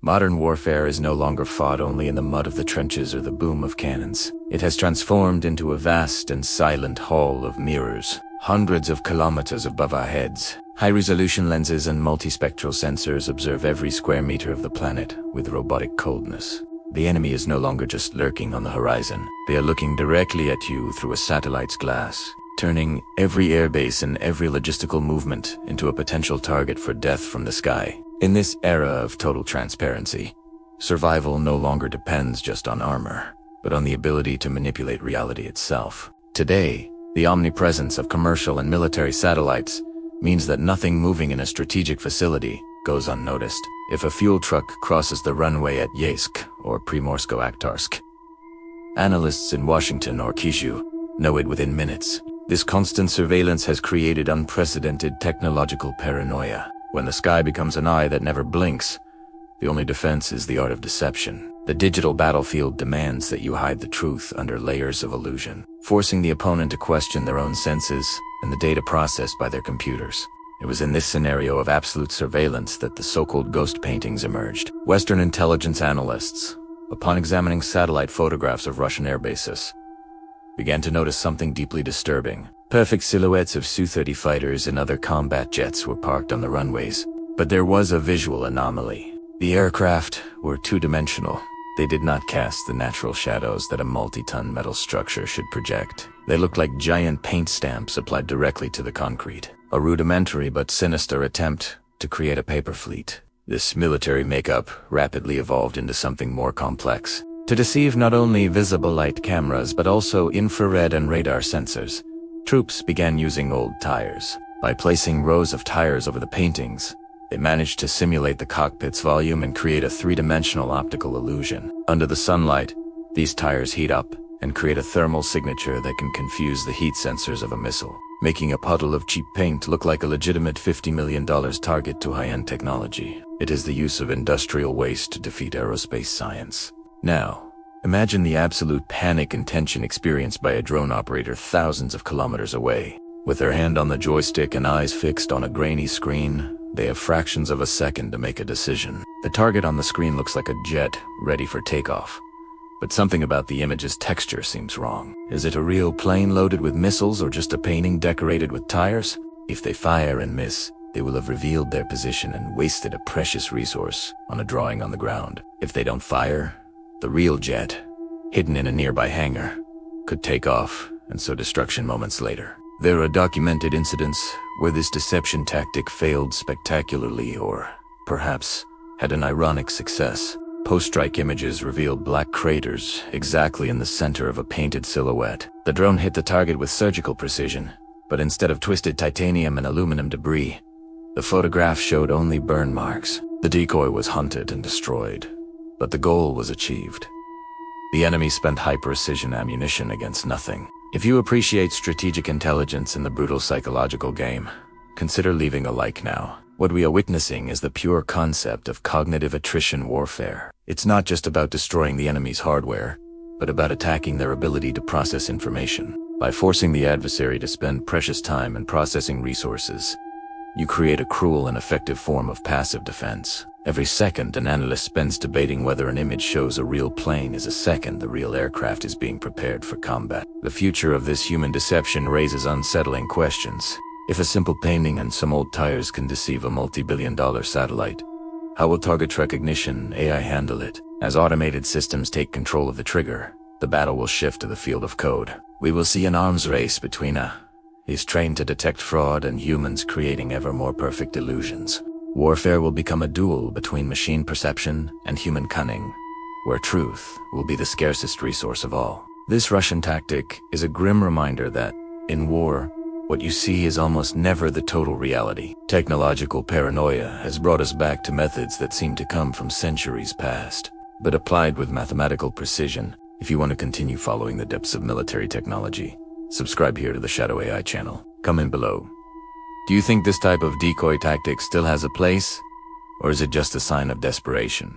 Modern warfare is no longer fought only in the mud of the trenches or the boom of cannons. It has transformed into a vast and silent hall of mirrors, hundreds of kilometers above our heads. High-resolution lenses and multispectral sensors observe every square meter of the planet with robotic coldness. The enemy is no longer just lurking on the horizon. They are looking directly at you through a satellite's glass, turning every airbase and every logistical movement into a potential target for death from the sky. In this era of total transparency, survival no longer depends just on armor, but on the ability to manipulate reality itself. Today, the omnipresence of commercial and military satellites means that nothing moving in a strategic facility goes unnoticed. If a fuel truck crosses the runway at Yeysk or Primorsko-Akhtarsk, analysts in Washington or Kyushu know it within minutes. This constant surveillance has created unprecedented technological paranoia. When the sky becomes an eye that never blinks, the only defense is the art of deception. The digital battlefield demands that you hide the truth under layers of illusion, forcing the opponent to question their own senses and the data processed by their computers. It was in this scenario of absolute surveillance that the so-called ghost paintings emerged. Western intelligence analysts, upon examining satellite photographs of Russian air bases, began to notice something deeply disturbing. Perfect silhouettes of Su-30 fighters and other combat jets were parked on the runways, but there was a visual anomaly. The aircraft were two-dimensional. They did not cast the natural shadows that a multi-ton metal structure should project. They looked like giant paint stamps applied directly to the concrete. A rudimentary but sinister attempt to create a paper fleet. This military makeup rapidly evolved into something more complex. To deceive not only visible light cameras but also infrared and radar sensors, troops began using old tires. By placing rows of tires over the paintings, they managed to simulate the cockpit's volume and create a three-dimensional optical illusion. Under the sunlight, these tires heat up and create a thermal signature that can confuse the heat sensors of a missile, making a puddle of cheap paint look like a legitimate $50 million target to high-end technology. It is the use of industrial waste to defeat aerospace science. Now, imagine the absolute panic and tension experienced by a drone operator thousands of kilometers away. With their hand on the joystick and eyes fixed on a grainy screen, they have fractions of a second to make a decision. The target on the screen looks like a jet ready for takeoff, but something about the image's texture seems wrong. Is it a real plane loaded with missiles or just a painting decorated with tires? If they fire and miss, they will have revealed their position and wasted a precious resource on a drawing on the ground. If they don't fire, the real jet, hidden in a nearby hangar, could take off and sow destruction moments later. There are documented incidents where this deception tactic failed spectacularly or, perhaps, had an ironic success. Post-strike images revealed black craters exactly in the center of a painted silhouette. The drone hit the target with surgical precision, but instead of twisted titanium and aluminum debris, the photograph showed only burn marks. The decoy was hunted and destroyed, but the goal was achieved. The enemy spent high-precision ammunition against nothing. If you appreciate strategic intelligence in the brutal psychological game, consider leaving a like now. What we are witnessing is the pure concept of cognitive attrition warfare. It's not just about destroying the enemy's hardware, but about attacking their ability to process information. By forcing the adversary to spend precious time in processing resources, you create a cruel and effective form of passive defense. Every second an analyst spends debating whether an image shows a real plane is a second the real aircraft is being prepared for combat. The future of this human deception raises unsettling questions. If a simple painting and some old tires can deceive a multi-billion-dollar satellite, how will target recognition AI handle it? As automated systems take control of the trigger, the battle will shift to the field of code. We will see an arms race between is trained to detect fraud and humans creating ever more perfect illusions. Warfare will become a duel between machine perception and human cunning, where truth will be the scarcest resource of all. This Russian tactic is a grim reminder that, in war, what you see is almost never the total reality. Technological paranoia has brought us back to methods that seem to come from centuries past, but applied with mathematical precision. If you want to continue following the depths of military technology, subscribe here to the Shadow AI channel. Comment below. Do you think this type of decoy tactic still has a place, or is it just a sign of desperation?